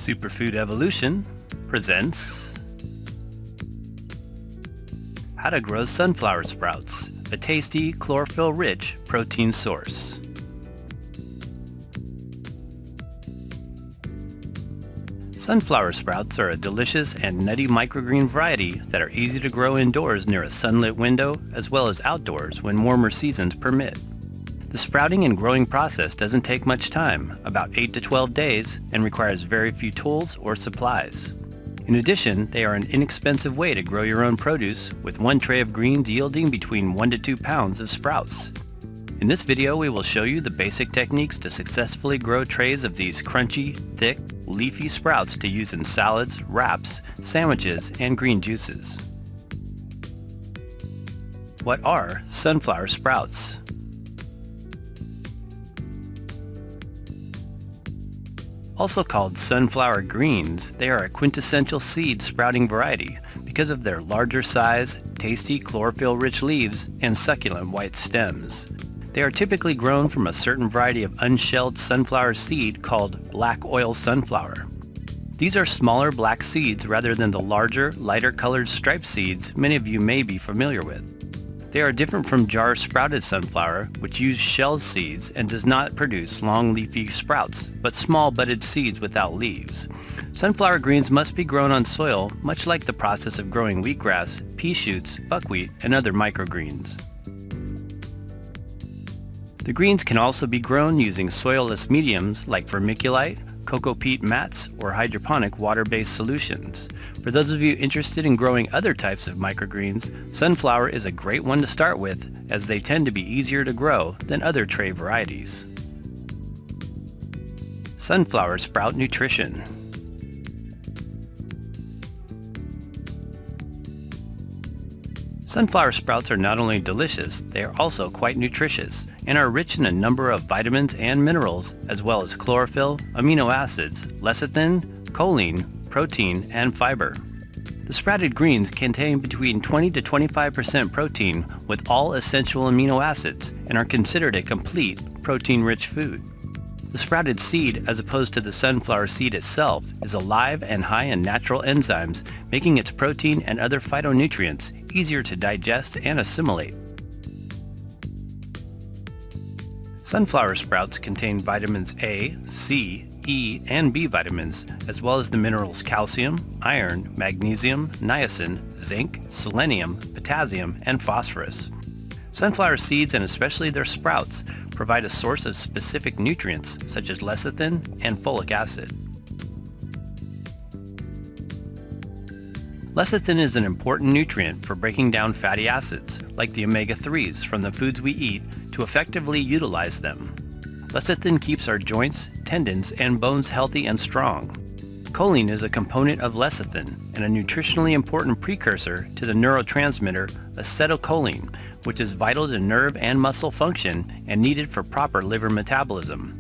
Superfood Evolution presents How to Grow Sunflower Sprouts, a tasty, chlorophyll-rich protein source. Sunflower sprouts are a delicious and nutty microgreen variety that are easy to grow indoors near a sunlit window as well as outdoors when warmer seasons permit. The sprouting and growing process doesn't take much time, about 8 to 12 days, and requires very few tools or supplies. In addition, they are an inexpensive way to grow your own produce, with one tray of greens yielding between 1 to 2 pounds of sprouts. In this video, we will show you the basic techniques to successfully grow trays of these crunchy, thick, leafy sprouts to use in salads, wraps, sandwiches, and green juices. What are sunflower sprouts? Also called sunflower greens, they are a quintessential seed sprouting variety because of their larger size, tasty chlorophyll-rich leaves, and succulent white stems. They are typically grown from a certain variety of unshelled sunflower seed called black oil sunflower. These are smaller black seeds rather than the larger, lighter colored striped seeds many of you may be familiar with. They are different from jar sprouted sunflower, which use shelled seeds and does not produce long leafy sprouts, but small budded seeds without leaves. Sunflower greens must be grown on soil, much like the process of growing wheatgrass, pea shoots, buckwheat, and other microgreens. The greens can also be grown using soilless mediums like vermiculite, cocoa peat mats, or hydroponic water-based solutions. For those of you interested in growing other types of microgreens, sunflower is a great one to start with, as they tend to be easier to grow than other tray varieties. Sunflower sprout nutrition. Sunflower sprouts are not only delicious, they are also quite nutritious and are rich in a number of vitamins and minerals, as well as chlorophyll, amino acids, lecithin, choline, protein, and fiber. The sprouted greens contain between 20 to 25% protein with all essential amino acids and are considered a complete protein-rich food. The sprouted seed, as opposed to the sunflower seed itself, is alive and high in natural enzymes, making its protein and other phytonutrients easier to digest and assimilate. Sunflower sprouts contain vitamins A, C, E, and B vitamins, as well as the minerals calcium, iron, magnesium, niacin, zinc, selenium, potassium, and phosphorus. Sunflower seeds, and especially their sprouts, provide a source of specific nutrients such as lecithin and folic acid. Lecithin is an important nutrient for breaking down fatty acids, like the omega-3s from the foods we eat, to effectively utilize them. Lecithin keeps our joints, tendons, and bones healthy and strong. Choline is a component of lecithin and a nutritionally important precursor to the neurotransmitter acetylcholine, which is vital to nerve and muscle function and needed for proper liver metabolism.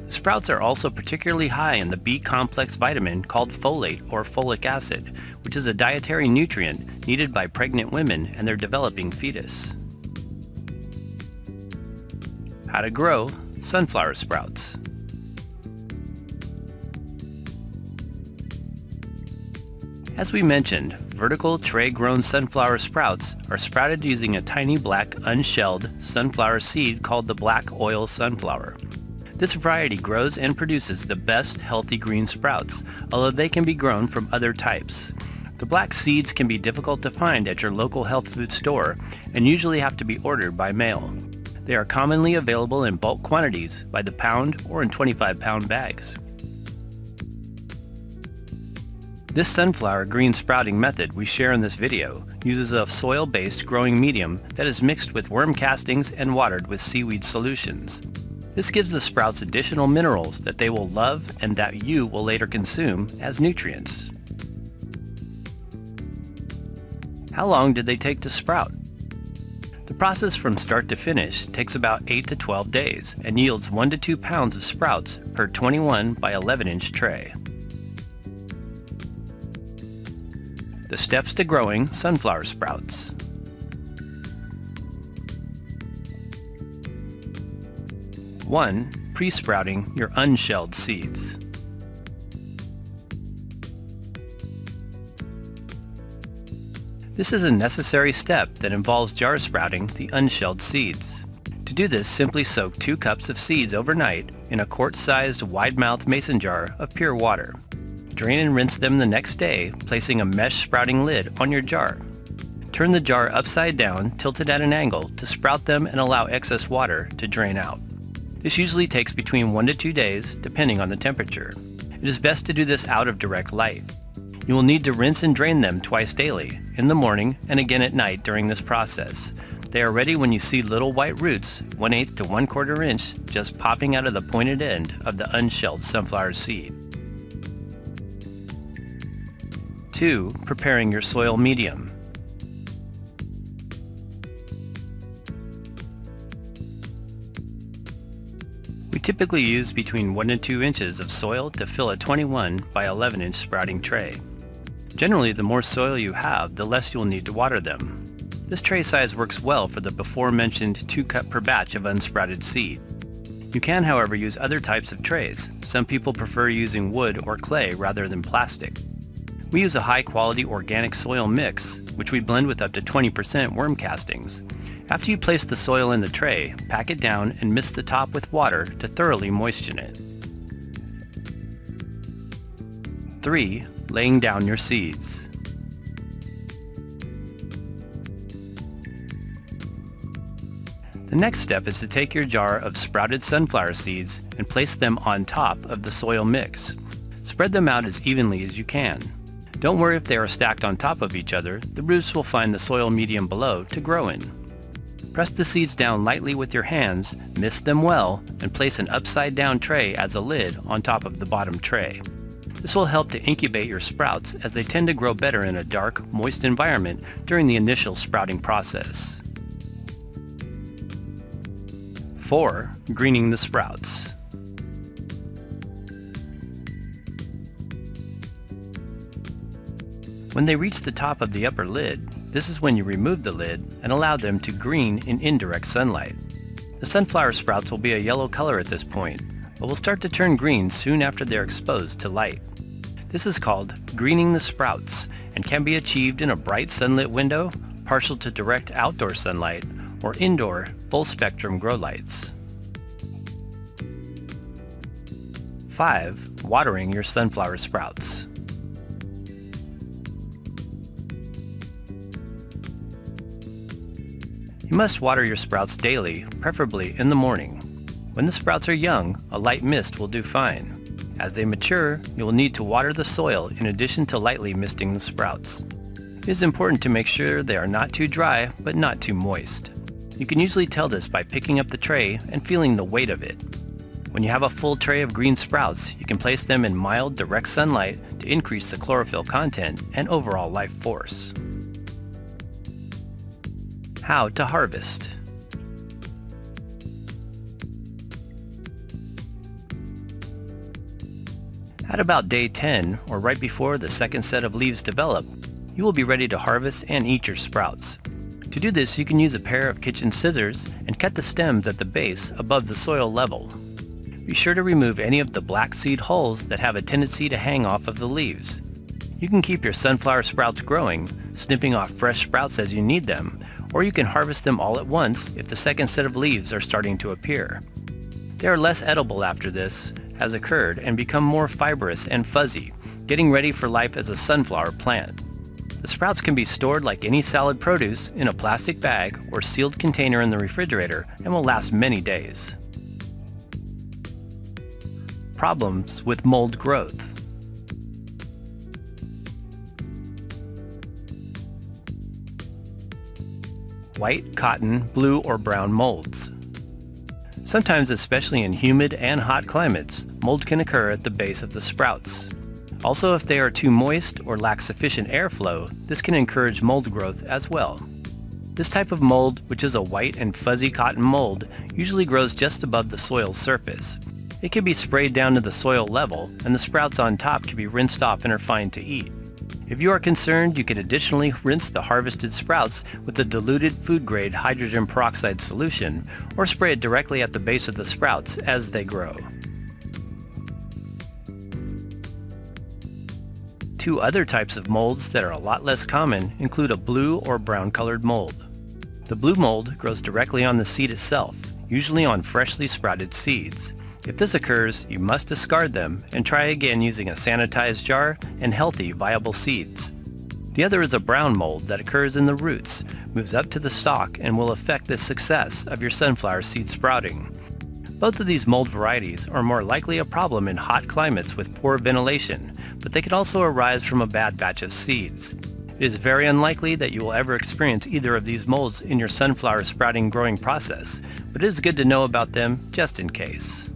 The sprouts are also particularly high in the B-complex vitamin called folate or folic acid, which is a dietary nutrient needed by pregnant women and their developing fetus. How to grow sunflower sprouts. As we mentioned, vertical tray-grown sunflower sprouts are sprouted using a tiny black unshelled sunflower seed called the black oil sunflower. This variety grows and produces the best healthy green sprouts, although they can be grown from other types. The black seeds can be difficult to find at your local health food store and usually have to be ordered by mail. They are commonly available in bulk quantities by the pound or in 25-pound bags. This sunflower green sprouting method we share in this video uses a soil-based growing medium that is mixed with worm castings and watered with seaweed solutions. This gives the sprouts additional minerals that they will love and that you will later consume as nutrients. How long did they take to sprout? The process from start to finish takes about 8 to 12 days and yields 1 to 2 pounds of sprouts per 21 by 11 inch tray. The steps to growing sunflower sprouts. 1. Pre-sprouting your unshelled seeds. This is a necessary step that involves jar sprouting the unshelled seeds. To do this, simply soak 2 cups of seeds overnight in a quart-sized wide-mouthed mason jar of pure water. Drain and rinse them the next day, placing a mesh sprouting lid on your jar. Turn the jar upside down, tilted at an angle, to sprout them and allow excess water to drain out. This usually takes between 1 to 2 days, depending on the temperature. It is best to do this out of direct light. You will need to rinse and drain them twice daily, in the morning and again at night during this process. They are ready when you see little white roots, 1/8 to 1/4 inch, just popping out of the pointed end of the unshelled sunflower seed. 2. Preparing your soil medium. We typically use between 1 to 2 inches of soil to fill a 21 by 11 inch sprouting tray. Generally, the more soil you have, the less you'll need to water them. This tray size works well for the before-mentioned 2 cup per batch of unsprouted seed. You can, however, use other types of trays. Some people prefer using wood or clay rather than plastic. We use a high-quality organic soil mix, which we blend with up to 20% worm castings. After you place the soil in the tray, pack it down and mist the top with water to thoroughly moisten it. 3. Laying down your seeds. The next step is to take your jar of sprouted sunflower seeds and place them on top of the soil mix. Spread them out as evenly as you can. Don't worry if they are stacked on top of each other, the roots will find the soil medium below to grow in. Press the seeds down lightly with your hands, mist them well, and place an upside-down tray as a lid on top of the bottom tray. This will help to incubate your sprouts as they tend to grow better in a dark, moist environment during the initial sprouting process. 4. Greening the sprouts. When they reach the top of the upper lid, this is when you remove the lid and allow them to green in indirect sunlight. The sunflower sprouts will be a yellow color at this point, but will start to turn green soon after they're exposed to light. This is called greening the sprouts and can be achieved in a bright sunlit window, partial to direct outdoor sunlight, or indoor full-spectrum grow lights. 5. Watering your sunflower sprouts. You must water your sprouts daily, preferably in the morning. When the sprouts are young, a light mist will do fine. As they mature, you will need to water the soil in addition to lightly misting the sprouts. It is important to make sure they are not too dry, but not too moist. You can usually tell this by picking up the tray and feeling the weight of it. When you have a full tray of green sprouts, you can place them in mild, direct sunlight to increase the chlorophyll content and overall life force. How to harvest. At about day 10, or right before the second set of leaves develop, you will be ready to harvest and eat your sprouts. To do this, you can use a pair of kitchen scissors and cut the stems at the base above the soil level. Be sure to remove any of the black seed hulls that have a tendency to hang off of the leaves. You can keep your sunflower sprouts growing, snipping off fresh sprouts as you need them, or you can harvest them all at once if the second set of leaves are starting to appear. They are less edible after this has occurred and become more fibrous and fuzzy, getting ready for life as a sunflower plant. The sprouts can be stored like any salad produce in a plastic bag or sealed container in the refrigerator and will last many days. Problems with mold growth. White, cotton, blue, or brown molds. Sometimes, especially in humid and hot climates, mold can occur at the base of the sprouts. Also, if they are too moist or lack sufficient airflow, this can encourage mold growth as well. This type of mold, which is a white and fuzzy cotton mold, usually grows just above the soil's surface. It can be sprayed down to the soil level, and the sprouts on top can be rinsed off and are fine to eat. If you are concerned, you can additionally rinse the harvested sprouts with a diluted food-grade hydrogen peroxide solution or spray it directly at the base of the sprouts as they grow. Two other types of molds that are a lot less common include a blue or brown colored mold. The blue mold grows directly on the seed itself, usually on freshly sprouted seeds. If this occurs, you must discard them and try again using a sanitized jar and healthy, viable seeds. The other is a brown mold that occurs in the roots, moves up to the stalk, and will affect the success of your sunflower seed sprouting. Both of these mold varieties are more likely a problem in hot climates with poor ventilation, but they can also arise from a bad batch of seeds. It is very unlikely that you will ever experience either of these molds in your sunflower sprouting growing process, but it is good to know about them just in case.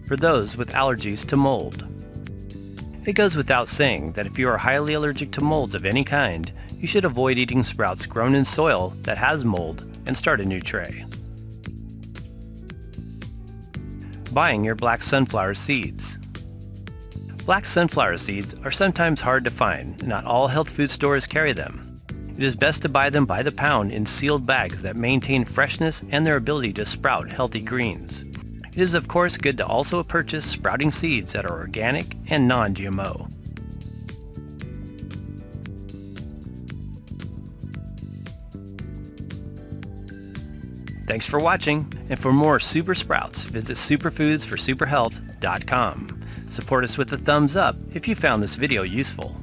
For those with allergies to mold. It goes without saying that if you are highly allergic to molds of any kind, you should avoid eating sprouts grown in soil that has mold and start a new tray. Buying your black sunflower seeds. Black sunflower seeds are sometimes hard to find, and not all health food stores carry them. It is best to buy them by the pound in sealed bags that maintain freshness and their ability to sprout healthy greens. It is of course good to also purchase sprouting seeds that are organic and non-GMO. Thanks for watching, and for more super sprouts, visit superfoodsforsuperhealth.com. Support us with a thumbs up if you found this video useful.